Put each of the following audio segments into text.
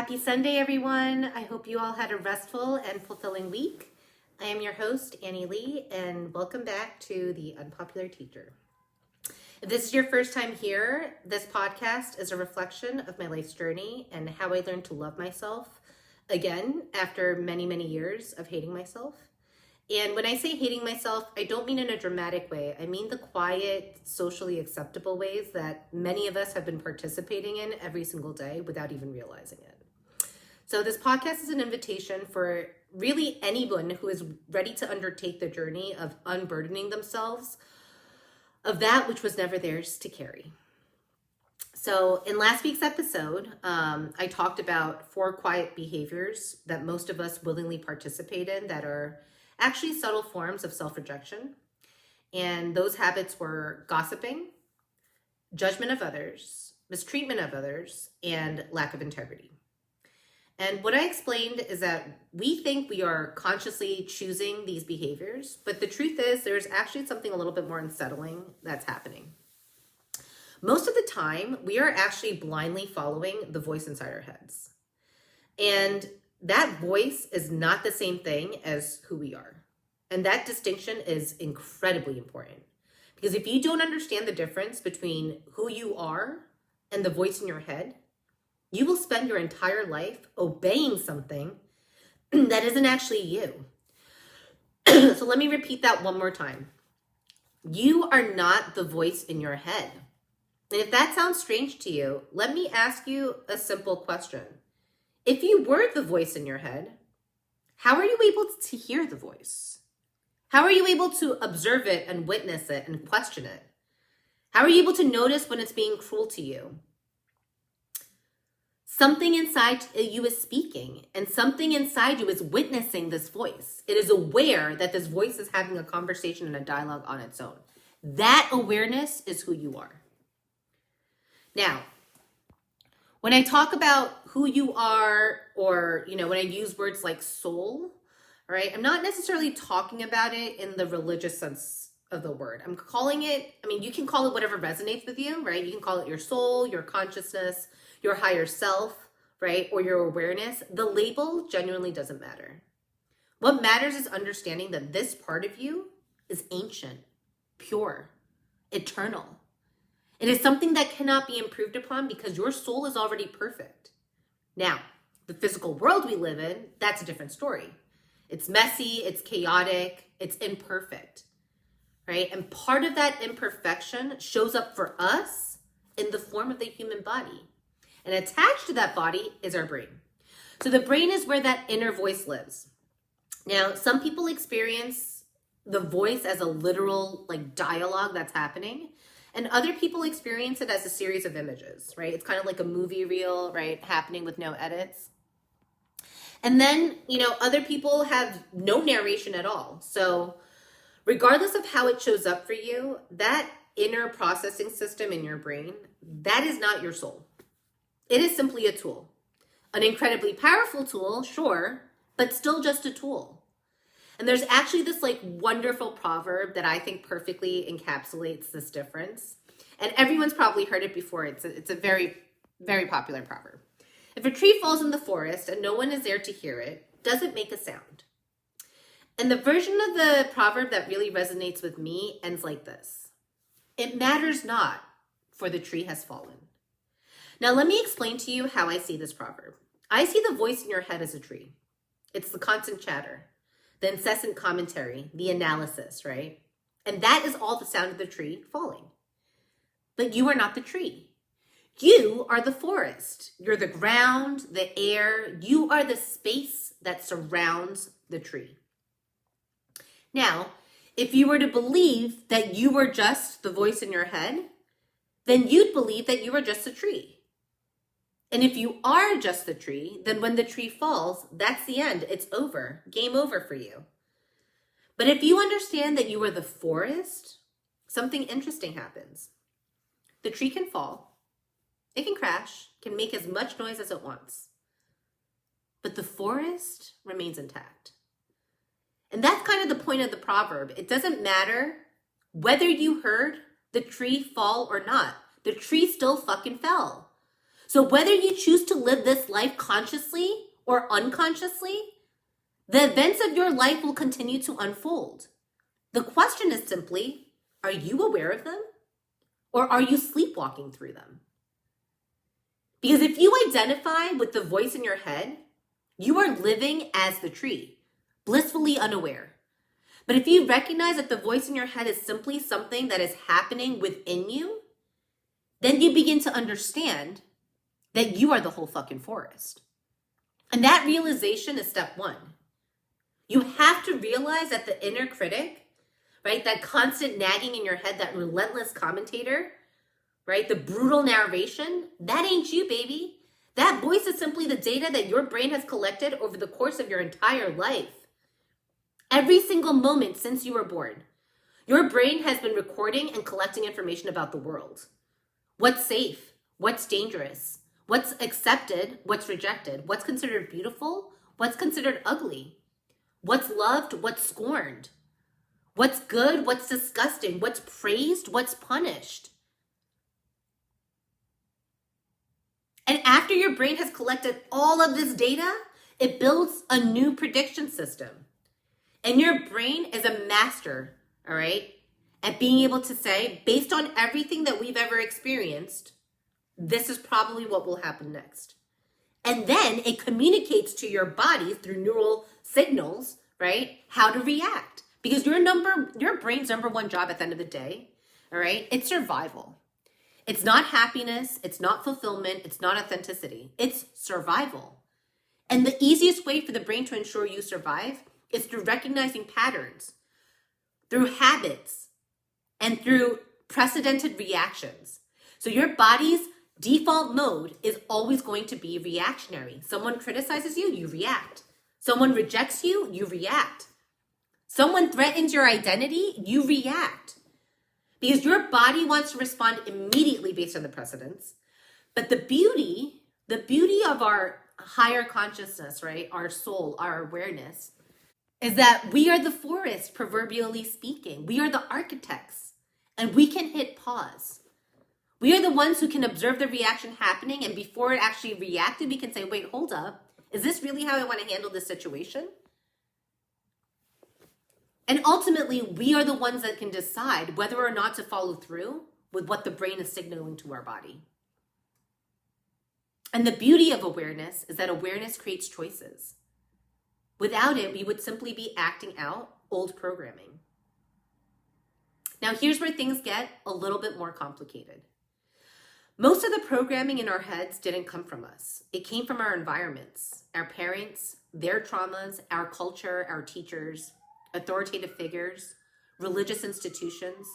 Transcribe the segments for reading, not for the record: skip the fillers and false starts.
Happy Sunday, everyone. I hope you all had a restful and fulfilling week. I am your host, Annie Lee, and welcome back to the Unpopular Teacher. If this is your first time here, this podcast is a reflection of my life's journey and how I learned to love myself again after many, many years of hating myself. And when I say hating myself, I don't mean in a dramatic way. I mean the quiet, socially acceptable ways that many of us have been participating in every single day without even realizing it. So this podcast is an invitation for really anyone who is ready to undertake the journey of unburdening themselves of that which was never theirs to carry. So in last week's episode, I talked about 4 quiet behaviors that most of us willingly participate in that are actually subtle forms of self-rejection. And those habits were gossiping, judgment of others, mistreatment of others, and lack of integrity. And what I explained is that we think we are consciously choosing these behaviors, but the truth is there's actually something a little bit more unsettling that's happening. Most of the time, we are actually blindly following the voice inside our heads. And that voice is not the same thing as who we are. And that distinction is incredibly important. Because if you don't understand the difference between who you are and the voice in your head, you will spend your entire life obeying something that isn't actually you. So let me repeat that one more time. You are not the voice in your head. And if that sounds strange to you, let me ask you a simple question. If you were the voice in your head, how are you able to hear the voice? How are you able to observe it and witness it and question it? How are you able to notice when it's being cruel to you? Something inside you is speaking, and something inside you is witnessing this voice. It is aware that this voice is having a conversation and a dialogue on its own. That awareness is who you are. Now, when I talk about who you are, or, when I use words like soul, right, I'm not necessarily talking about it in the religious sense of the word. I'm calling it, you can call it whatever resonates with you, right? You can call it your soul, your consciousness, your higher self, right? Or your awareness. The label genuinely doesn't matter. What matters is understanding that this part of you is ancient, pure, eternal. It is something that cannot be improved upon because your soul is already perfect. Now, the physical world we live in, that's a different story. It's messy, it's chaotic, it's imperfect, right? And part of that imperfection shows up for us in the form of the human body. And attached to that body is our brain. So the brain is where that inner voice lives. Now, some people experience the voice as a literal dialogue that's happening. And other people experience it as a series of images, right? It's kind of like a movie reel, right? Happening with no edits. And then, other people have no narration at all. So regardless of how it shows up for you, that inner processing system in your brain, that is not your soul. It is simply a tool. An incredibly powerful tool, sure, but still just a tool. And there's actually this wonderful proverb that I think perfectly encapsulates this difference. And everyone's probably heard it before. It's a very, very popular proverb. If a tree falls in the forest and no one is there to hear it, does it make a sound? And the version of the proverb that really resonates with me ends like this. It matters not, for the tree has fallen. Now let me explain to you how I see this proverb. I see the voice in your head as a tree. It's the constant chatter, the incessant commentary, the analysis, right? And that is all the sound of the tree falling. But you are not the tree. You are the forest. You're the ground, the air. You are the space that surrounds the tree. Now, if you were to believe that you were just the voice in your head, then you'd believe that you were just a tree. And if you are just the tree, then when the tree falls, that's the end. It's over. Game over for you. But if you understand that you are the forest, something interesting happens. The tree can fall. It can crash, can make as much noise as it wants. But the forest remains intact. And that's kind of the point of the proverb. It doesn't matter whether you heard the tree fall or not. The tree still fucking fell. So whether you choose to live this life consciously or unconsciously, the events of your life will continue to unfold. The question is simply, are you aware of them? Or are you sleepwalking through them? Because if you identify with the voice in your head, you are living as the tree, blissfully unaware. But if you recognize that the voice in your head is simply something that is happening within you, then you begin to understand that you are the whole fucking forest. And that realization is step one. You have to realize that the inner critic, right, that constant nagging in your head, that relentless commentator, right, the brutal narration, that ain't you, baby. That voice is simply the data that your brain has collected over the course of your entire life. Every single moment since you were born, your brain has been recording and collecting information about the world. What's safe? What's dangerous? What's accepted? What's rejected? What's considered beautiful? What's considered ugly? What's loved? What's scorned? What's good? What's disgusting? What's praised? What's punished? And after your brain has collected all of this data, it builds a new prediction system. And your brain is a master, all right, at being able to say, based on everything that we've ever experienced, this is probably what will happen next. And then it communicates to your body through neural signals, right, how to react. Because your brain's number one job at the end of the day, all right, it's survival. It's not happiness, it's not fulfillment, it's not authenticity, it's survival. And the easiest way for the brain to ensure you survive is through recognizing patterns, through habits, and through precedented reactions. So your body's default mode is always going to be reactionary. Someone criticizes you, you react. Someone rejects you, you react. Someone threatens your identity, you react. Because your body wants to respond immediately based on the precedents. But the beauty of our higher consciousness, right, our soul, our awareness, is that we are the forest, proverbially speaking. We are the architects, and we can hit pause. We are the ones who can observe the reaction happening, and before it actually reacted, we can say, wait, hold up. Is this really how I want to handle this situation? And ultimately, we are the ones that can decide whether or not to follow through with what the brain is signaling to our body. And the beauty of awareness is that awareness creates choices. Without it, we would simply be acting out old programming. Now, here's where things get a little bit more complicated. Most of the programming in our heads didn't come from us. It came from our environments, our parents, their traumas, our culture, our teachers, authoritative figures, religious institutions,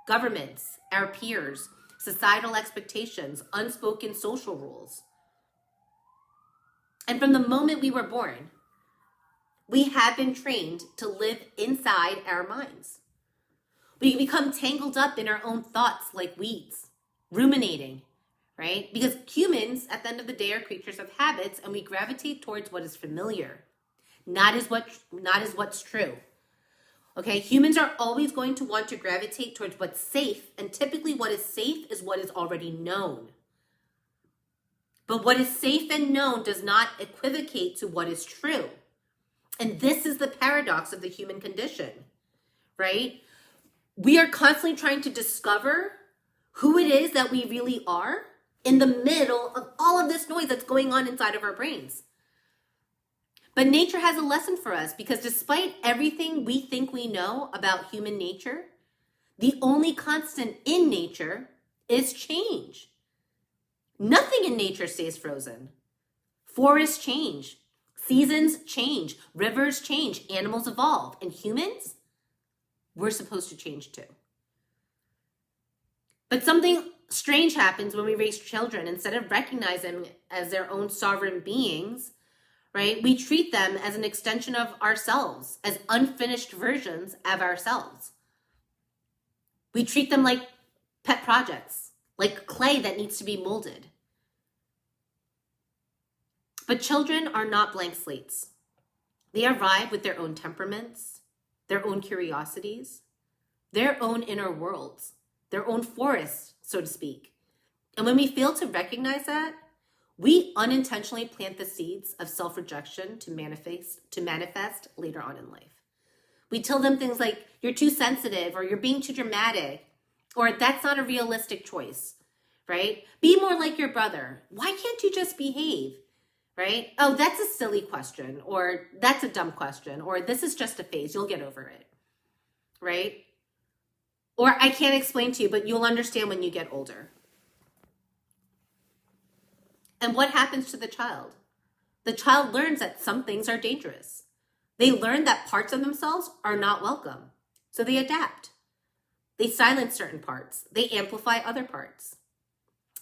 governments, our peers, societal expectations, unspoken social rules. And from the moment we were born, we have been trained to live inside our minds. We become tangled up in our own thoughts like weeds, ruminating, right? Because humans, at the end of the day, are creatures of habits, and we gravitate towards what is familiar, not as what's true. Okay, humans are always going to want to gravitate towards what's safe, and typically what is safe is what is already known. But what is safe and known does not equivocate to what is true. And this is the paradox of the human condition, right? We are constantly trying to discover who it is that we really are in the middle of all of this noise that's going on inside of our brains. But nature has a lesson for us, because despite everything we think we know about human nature, the only constant in nature is change. Nothing in nature stays frozen. Forests change, seasons change, rivers change, animals evolve, and humans, we're supposed to change too. But something strange happens when we raise children. Instead of recognizing them as their own sovereign beings, right? We treat them as an extension of ourselves, as unfinished versions of ourselves. We treat them like pet projects, like clay that needs to be molded. But children are not blank slates. They arrive with their own temperaments, their own curiosities, their own inner worlds, their own forests, so to speak. And when we fail to recognize that, we unintentionally plant the seeds of self-rejection to manifest later on in life. We tell them things like, you're too sensitive, or you're being too dramatic, or that's not a realistic choice, right? Be more like your brother. Why can't you just behave, right? Oh, that's a silly question, or that's a dumb question, or this is just a phase, you'll get over it, right? Or I can't explain to you, but you'll understand when you get older. And what happens to the child? The child learns that some things are dangerous. They learn that parts of themselves are not welcome. So they adapt. They silence certain parts. They amplify other parts.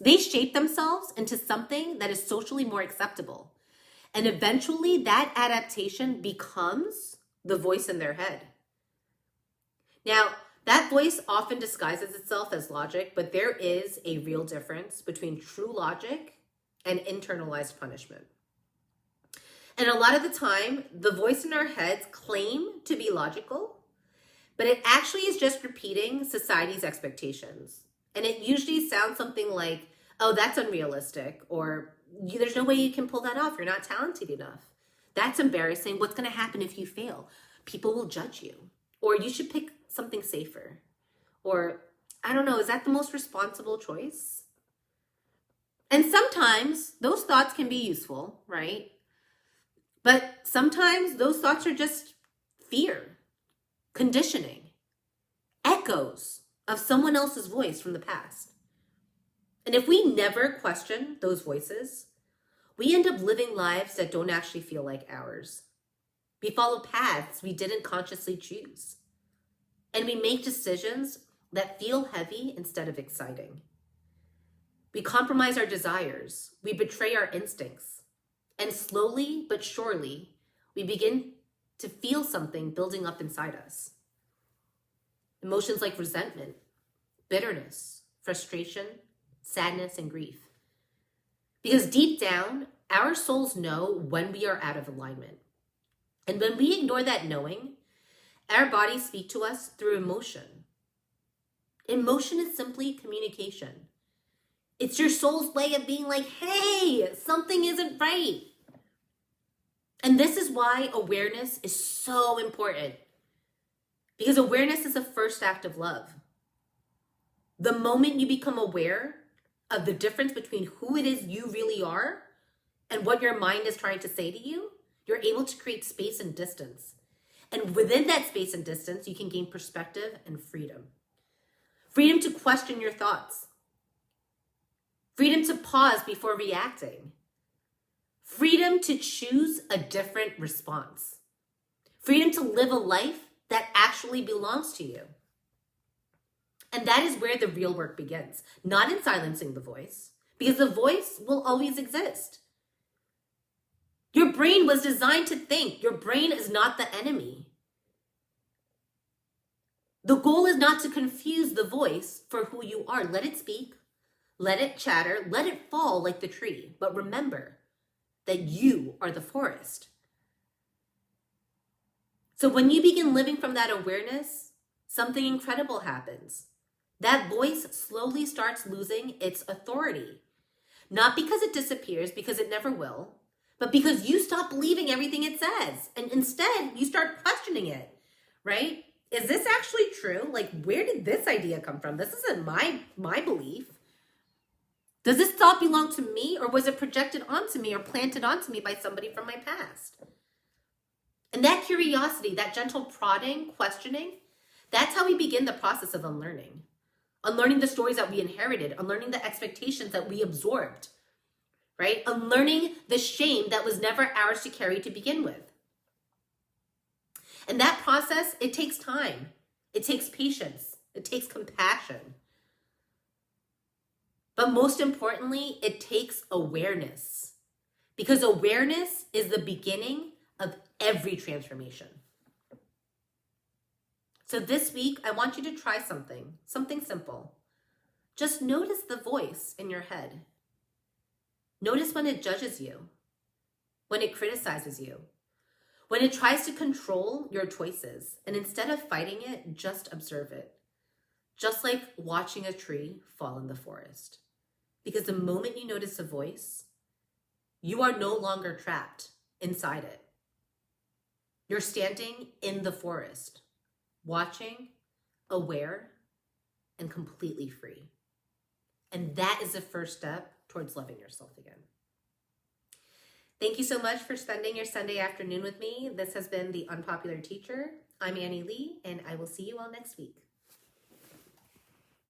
They shape themselves into something that is socially more acceptable. And eventually that adaptation becomes the voice in their head. Now, that voice often disguises itself as logic, but there is a real difference between true logic and internalized punishment. And a lot of the time, the voice in our heads claim to be logical, but it actually is just repeating society's expectations. And it usually sounds something like, oh, that's unrealistic, or there's no way you can pull that off. You're not talented enough. That's embarrassing. What's going to happen if you fail? People will judge you. Or you should pick something safer. Or, I don't know, is that the most responsible choice? And sometimes those thoughts can be useful, right? But sometimes those thoughts are just fear, conditioning, echoes of someone else's voice from the past. And if we never question those voices, we end up living lives that don't actually feel like ours. We follow paths we didn't consciously choose. And we make decisions that feel heavy instead of exciting. We compromise our desires. We betray our instincts. And slowly but surely, we begin to feel something building up inside us. Emotions like resentment, bitterness, frustration, sadness, and grief. Because deep down, our souls know when we are out of alignment. And when we ignore that knowing, our bodies speak to us through emotion. Emotion is simply communication. It's your soul's way of being like, hey, something isn't right. And this is why awareness is so important. Because awareness is the first act of love. The moment you become aware of the difference between who it is you really are and what your mind is trying to say to you, you're able to create space and distance. And within that space and distance, you can gain perspective and freedom. Freedom to question your thoughts. Freedom to pause before reacting. Freedom to choose a different response. Freedom to live a life that actually belongs to you. And that is where the real work begins, not in silencing the voice, because the voice will always exist. Your brain was designed to think. Your brain is not the enemy. The goal is not to confuse the voice for who you are. Let it speak, let it chatter, let it fall like the tree. But remember that you are the forest. So when you begin living from that awareness, something incredible happens. That voice slowly starts losing its authority. Not because it disappears, because it never will, but because you stop believing everything it says. And instead, you start questioning it, right? Is this actually true? Like, where did this idea come from? This isn't my belief. Does this thought belong to me, or was it projected onto me or planted onto me by somebody from my past? And that curiosity, that gentle prodding, questioning, that's how we begin the process of unlearning. Unlearning the stories that we inherited, unlearning the expectations that we absorbed, right? Unlearning the shame that was never ours to carry to begin with. And that process, it takes time. It takes patience. It takes compassion. But most importantly, it takes awareness. Because awareness is the beginning of every transformation. So this week, I want you to try something simple. Just notice the voice in your head. Notice when it judges you, when it criticizes you, when it tries to control your choices. And instead of fighting it, just observe it. Just like watching a tree fall in the forest. Because the moment you notice a voice, You are no longer trapped inside it. You're standing in the forest, watching, aware, and completely free. And that is the first step towards loving yourself again. Thank you so much for spending your Sunday afternoon with me. This has been The Unpopular Teacher. I'm Annie Lee, and I will see you all next week.